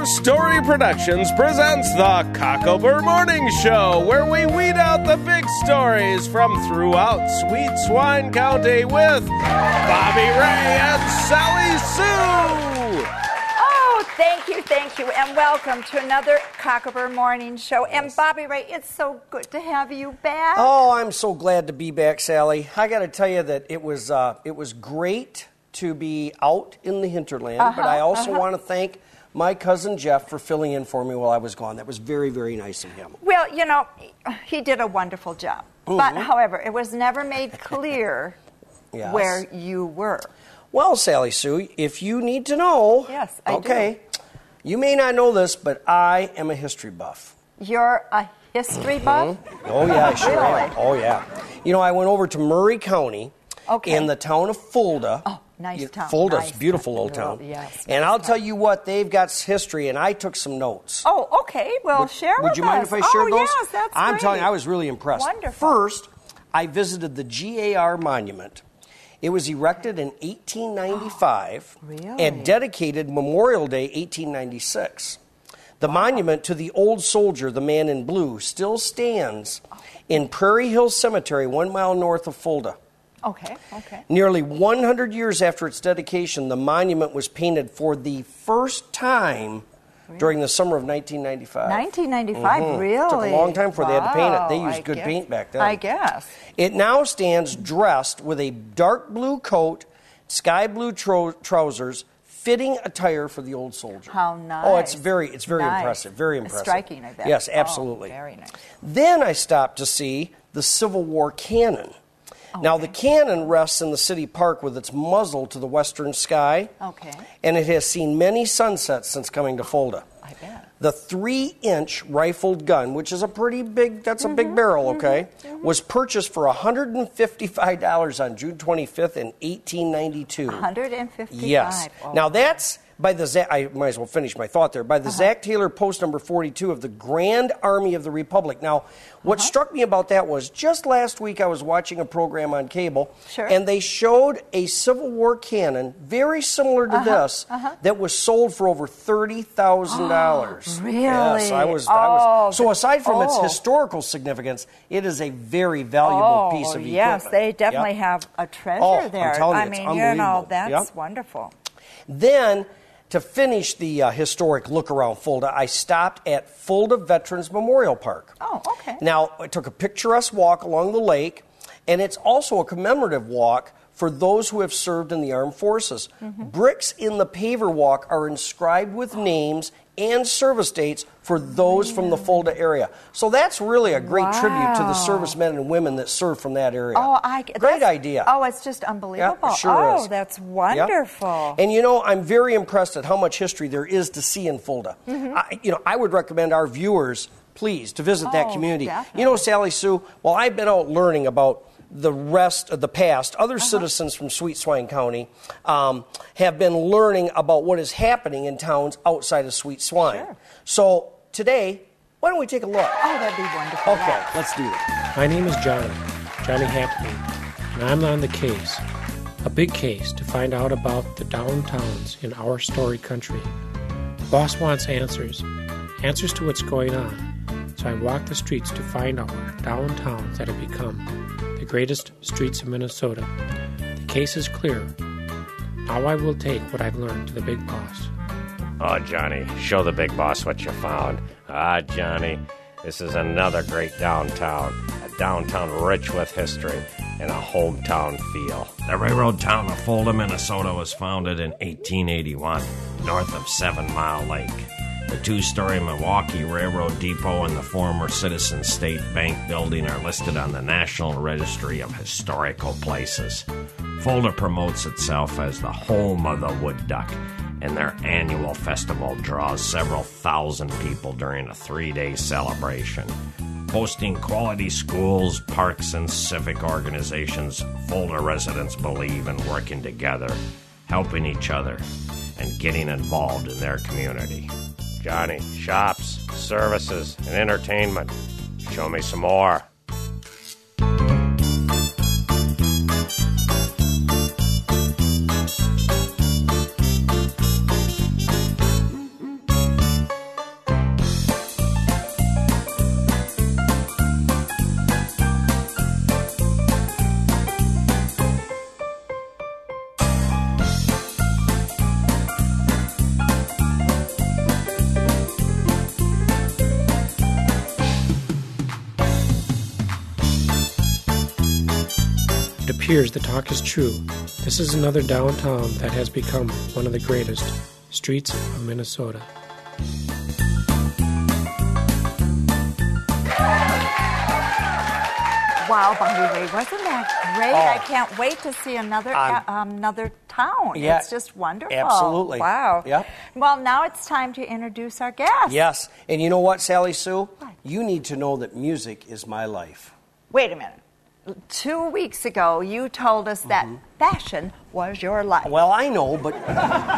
Our Story Productions presents the Cocklebur Morning Show, where we weed out the big stories from throughout Sweet Swine County with Bobby Ray and Sally Sue. Oh, thank you, and welcome to another Cocklebur Morning Show. And Bobby Ray, it's so good to have you back. Oh, I'm so glad to be back, Sally. I got to tell you that it was great to be out in the hinterland, but I also want to thank my cousin Jeff for filling in for me while I was gone. That was very, very nice of him. Well, you know, he did a wonderful job. But, however, it was never made clear where you were. Well, Sally Sue, if you need to know, yes, I do. You may not know this, but I am a history buff. You're a history buff? Oh, yeah, I sure Really? am. Oh, yeah. You know, I went over to Murray County in the town of Fulda. Oh, nice town. Fulda's Nice beautiful little town. Yes. And I'll tell you what, they've got history, and I took some notes. Oh, okay. Well, share with us. Would you mind if I shared those? Yes, that's I'm great. telling you, I was really impressed. Wonderful. First, I visited the GAR Monument. It was erected in 1895 and dedicated Memorial Day 1896. The monument to the old soldier, the man in blue, still stands in Prairie Hill Cemetery, 1 mile north of Fulda. Okay. Nearly 100 years after its dedication, the monument was painted for the first time during the summer of 1995. 1995, really? It took a long time before they had to paint it. They used I good guess. paint back then. I guess. It now stands dressed with a dark blue coat, sky blue trousers, fitting attire for the old soldier. How nice. Oh, it's very Nice. impressive. Very impressive. Striking, I bet. Yes, Oh, absolutely. very nice. Then I stopped to see the Civil War cannon. Now, the cannon rests in the city park with its muzzle to the western sky. Okay. And it has seen many sunsets since coming to Fulda. I bet. The 3-inch rifled gun, which is a pretty big, that's a big barrel, okay, was purchased for $155 on June 25th in 1892. $155. Yes. Oh. Now that's by the I might as well finish my thought there. By the Zach Taylor Post number 42 of the Grand Army of the Republic. Now, what struck me about that was just last week I was watching a program on cable, and they showed a Civil War cannon very similar to this that was sold for over $30,000. Really? Yes, I was. So aside from its historical significance, it is a very valuable piece of equipment. Yes, they definitely have a treasure there. I'm telling you, I it's mean, unbelievable. that's wonderful. Then, to finish the historic look around Fulda, I stopped at Fulda Veterans Memorial Park. Oh, okay. Now, I took a picturesque walk along the lake, and it's also a commemorative walk for those who have served in the armed forces. Bricks in the paver walk are inscribed with names and service dates for those from the Fulda area. So that's really a great tribute to the servicemen and women that served from that area. Great idea. Oh, it's just unbelievable. Yeah, it sure is. That's wonderful. Yep. And you know, I'm very impressed at how much history there is to see in Fulda. I would recommend our viewers, please, to visit that community. Definitely. You know, Sally Sue, while I've been out learning about the rest of the past, other citizens from Sweet Swine County have been learning about what is happening in towns outside of Sweet Swine. Sure. So today, why don't we take a look? Oh, that'd be wonderful. Okay, let's do that. My name is Johnny Hackney, and I'm on the case, a big case to find out about the downtowns in our story country. The boss wants answers to what's going on, so I walk the streets to find out downtowns that have become the greatest streets of Minnesota. The case is clear. Now I will take what I've learned to the big boss. Oh, Johnny, show the big boss what you found. Ah, Johnny, this is another great downtown. A downtown rich with history and a hometown feel. The railroad town of Fulda, Minnesota was founded in 1881, north of 7 Mile Lake. The 2-story Milwaukee Railroad Depot and the former Citizen State Bank building are listed on the National Registry of Historical Places. Fulda promotes itself as the home of the wood duck, and their annual festival draws several thousand people during a 3-day celebration. Boasting quality schools, parks, and civic organizations, Fulda residents believe in working together, helping each other, and getting involved in their community. Johnny, shops, services, and entertainment. Show me some more. appears the talk is true. This is another downtown that has become one of the greatest streets of Minnesota. Wow, Bobby Ray, wasn't that great? I can't wait to see another town. Yeah, it's just wonderful. absolutely. Wow. Yep. Well, now it's time to introduce our guest. Yes, and you know what, Sally Sue? You need to know that music is my life. Wait a minute. 2 weeks ago, you told us that fashion was your life. Well, I know, but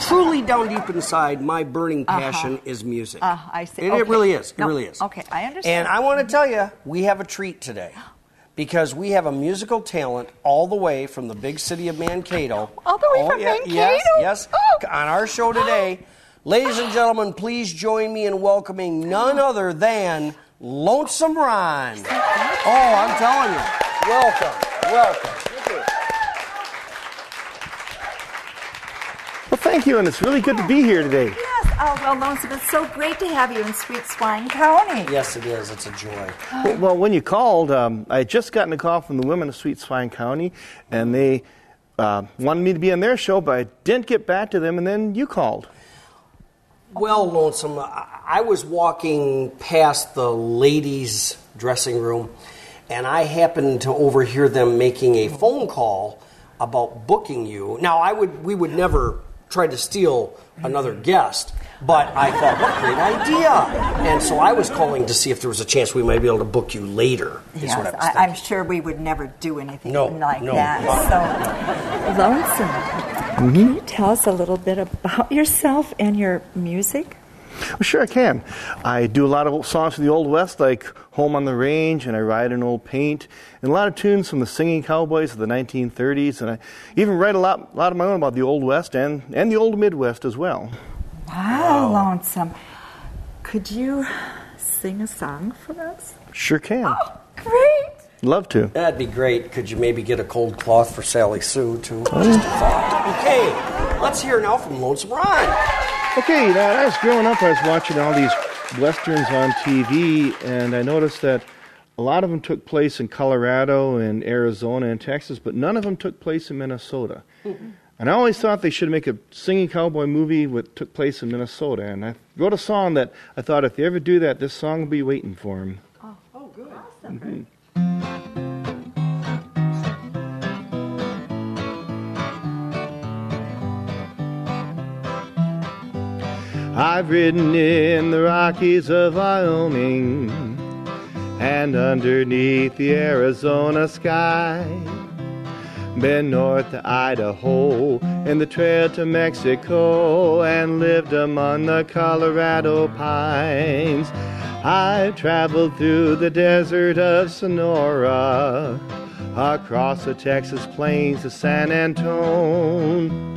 truly down deep inside, my burning passion is music. I see. It really is. It No, really is. Okay, I understand. And I want to tell you, we have a treat today. Because we have a musical talent all the way from the big city of Mankato. All the way from Mankato? Yes. On our show today, ladies and gentlemen, please join me in welcoming none other than Lonesome Ron. Oh, I'm telling you. Welcome. Well, thank you, and it's really good to be here today. Yes. Oh, well, Lonesome, it's so great to have you in Sweet Swine County. Yes, it is. It's a joy. Well, when you called, I had just gotten a call from the women of Sweet Swine County, and they wanted me to be on their show, but I didn't get back to them, and then you called. Well, Lonesome, I was walking past the ladies' dressing room, and I happened to overhear them making a phone call about booking you. Now, we would never try to steal another guest, but I thought, what a great idea. And so I was calling to see if there was a chance we might be able to book you later, is what I was thinking. I'm sure we would never do anything like No. that. So, Lonesome, can you tell us a little bit about yourself and your music? Well, sure I can. I do a lot of songs from the Old West, like Home on the Range, and I Ride an Old Paint, and a lot of tunes from the singing cowboys of the 1930s, and I even write a lot of my own about the Old West and the Old Midwest as well. Wow, Lonesome. Could you sing a song for us? Sure can. Oh, great. Love to. That'd be great. Could you maybe get a cold cloth for Sally Sue, too? Just a thought. Okay, let's hear now from Lonesome Ron. Okay, now, I was growing up, I was watching all these westerns on TV, and I noticed that a lot of them took place in Colorado and Arizona and Texas, but none of them took place in Minnesota. Mm-hmm. And I always thought they should make a singing cowboy movie that took place in Minnesota. And I wrote a song that I thought if they ever do that, this song will be waiting for them. Oh, good. Awesome. Mm-hmm. I've ridden in the Rockies of Wyoming and underneath the Arizona sky. Been north to Idaho and the trail to Mexico and lived among the Colorado pines. I've traveled through the desert of Sonora, across the Texas plains to San Antone.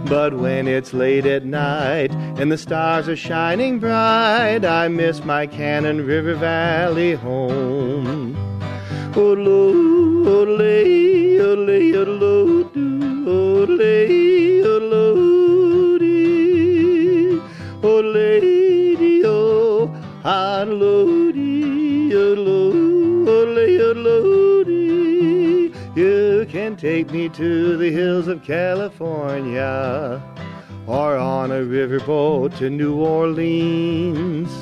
But when it's late at night and the stars are shining bright, I miss my Cannon River Valley home. Odele, odele, odele, odele, odele, odele, odele, oh, odele, odele, odele. You can take me to the hills of California, or on a riverboat to New Orleans,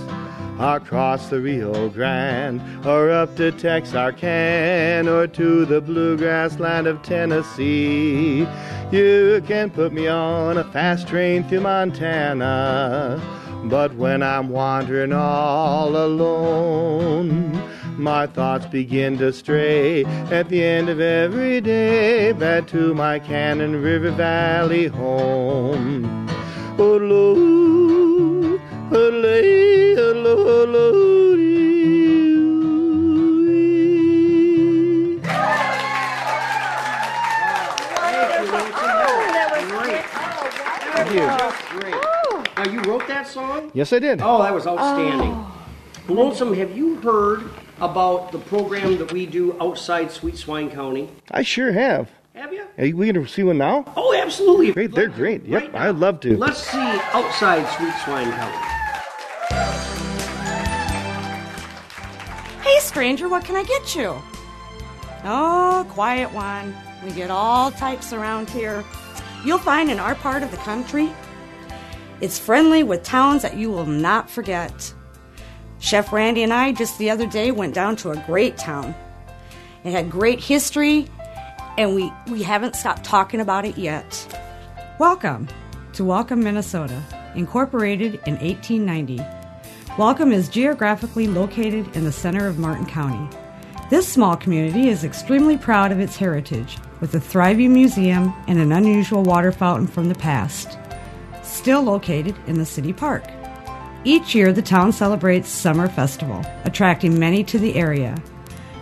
across the Rio Grande, or up to Texarkana, or to the bluegrass land of Tennessee. You can put me on a fast train through Montana, but when I'm wandering all alone, my thoughts begin to stray at the end of every day back to my Cannon River Valley home. Oh, Lord, oh, lay, oh, Lord, Lord, Thank you. Great. Now, you wrote that song? Yes, I did. Oh, that was outstanding. Lonesome, have you heard about the program that we do outside Sweet Swine County? I sure have. Have you? Are we going to see one now? Oh, absolutely. Great, they're great. Yep, Right now. I'd love to. Let's see outside Sweet Swine County. Hey, stranger, what can I get you? Oh, quiet one. We get all types around here. You'll find in our part of the country, it's friendly with towns that you will not forget. Chef Randy and I just the other day went down to a great town. It had great history, and we haven't stopped talking about it yet. Welcome to Welcome, Minnesota, incorporated in 1890. Welcome is geographically located in the center of Martin County. This small community is extremely proud of its heritage, with a thriving museum and an unusual water fountain from the past, still located in the city park. Each year, the town celebrates Summer Festival, attracting many to the area.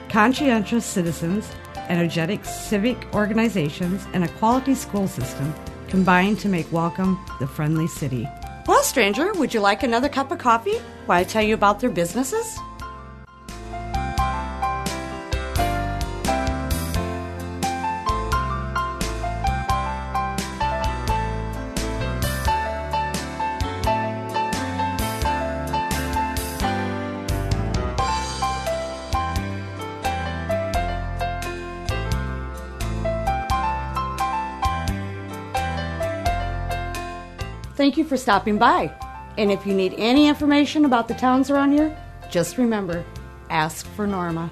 Conscientious citizens, energetic civic organizations, and a quality school system combine to make Welcome the friendly city. Well, stranger, would you like another cup of coffee while I tell you about their businesses? Thank you for stopping by. And if you need any information about the towns around here, just remember, ask for Norma.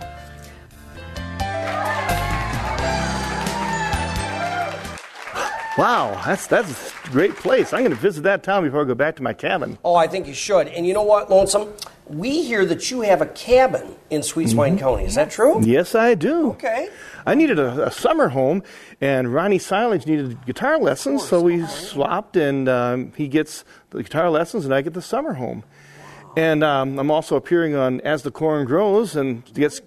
Wow, that's a great place. I'm going to visit that town before I go back to my cabin. Oh, I think you should. And you know what, Lonesome? We hear that you have a cabin in Sweet Swine County. Is that true? Yes, I do. Okay. I needed a summer home, and Ronnie Silage needed guitar lessons, so we swapped, and he gets the guitar lessons, and I get the summer home. And I'm also appearing on As the Corn Grows, and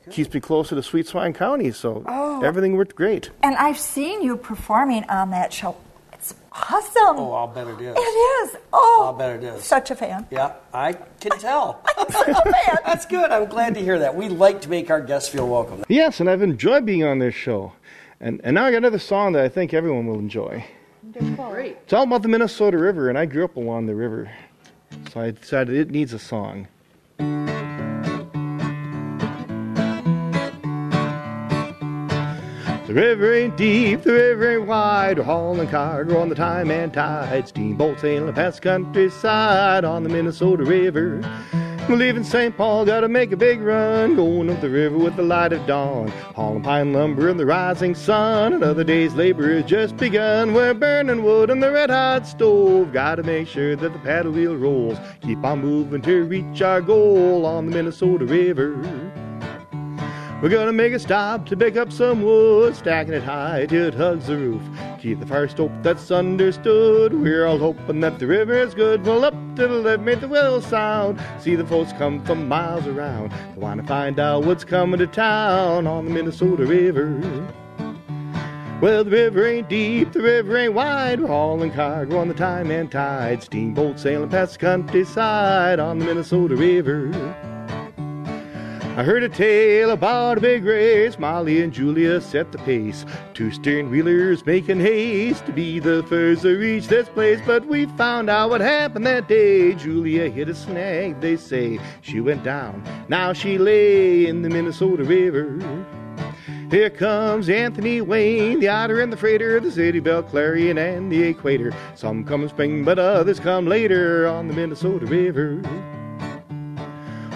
keeps me closer to Sweet Swine County, so everything worked great. And I've seen you performing on that show. It's awesome. Oh, I'll bet it is. It is. Oh, I'll bet it is. Such a fan. Yeah, I can tell. I'm such a fan. That's good. I'm glad to hear that. We like to make our guests feel welcome. Yes, and I've enjoyed being on this show. And now I got another song that I think everyone will enjoy. Great. It's all about the Minnesota River, and I grew up along the river. So I decided it needs a song. The river ain't deep, the river ain't wide. We're hauling cargo on the time and tide. Steamboat sailing past countryside on the Minnesota River. We're leaving St. Paul, gotta make a big run. Going up the river with the light of dawn. Hauling pine lumber in the rising sun. Another day's labor has just begun. We're burning wood on the red-hot stove. Gotta make sure that the paddle wheel rolls. Keep on moving to reach our goal on the Minnesota River. We're gonna make a stop to pick up some wood, stacking it high till it hugs the roof. Keep the fire stoked, that's understood. We're all hoping that the river is good. Well, up to the left, make the wheel sound. See the folks come from miles around. They want to find out what's coming to town on the Minnesota River. Well, the river ain't deep, the river ain't wide. We're hauling cargo on the time and tide. Steamboat sailing past the countryside on the Minnesota River. I heard a tale about a big race. Molly and Julia set the pace. Two steering wheelers making haste to be the first to reach this place. But we found out what happened that day. Julia hit a snag, they say. She went down, now she lay in the Minnesota River. Here comes Anthony Wayne, the otter and the freighter, the City Belle, Clarion and the Equator. Some come in spring, but others come later on the Minnesota River.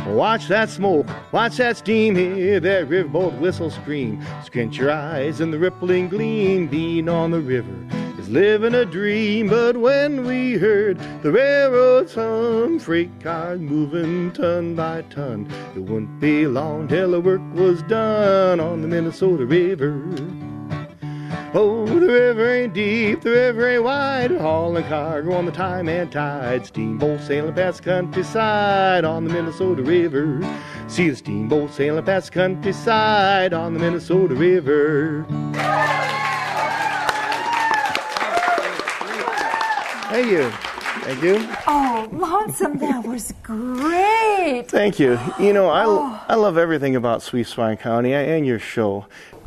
Watch that smoke, watch that steam, hear that riverboat whistle scream. Squint your eyes in the rippling gleam, being on the river is living a dream. But when we heard the railroads hum, freight cars moving ton by ton, it wouldn't be long till the work was done on the Minnesota River. Oh, the river ain't deep, the river ain't wide. Hauling cargo on the time and tide. Steamboat sailing past the countryside on the Minnesota River. See the steamboat sailing past the countryside on the Minnesota River. Thank you. Thank you. Oh, Lonesome, that was great. Thank you. You know, I love everything about Sweet Swine County and your show.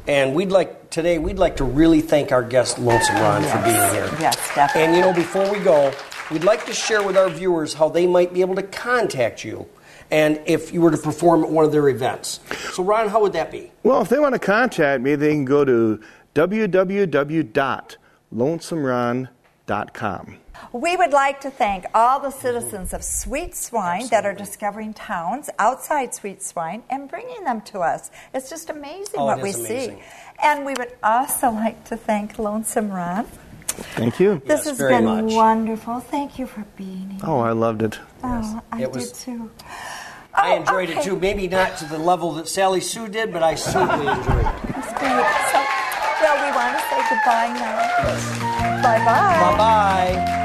And we'd like to really thank our guest, Lonesome Ron, for being here. Yes, definitely. And, you know, before we go, we'd like to share with our viewers how they might be able to contact you and if you were to perform at one of their events. So, Ron, how would that be? Well, if they want to contact me, they can go to www.lonesomeron.com. We would like to thank all the citizens of Sweet Swine that are discovering towns outside Sweet Swine and bringing them to us. It's just amazing what we see. And we would also like to thank Lonesome Ron. Thank you. This has been wonderful. Thank you for being here. Oh, I loved it. Oh, I did too. I enjoyed it too. Maybe not to the level that Sally Sue did, but I certainly enjoyed it. That's great. So, well, we want to say goodbye now. Bye-bye. Bye-bye.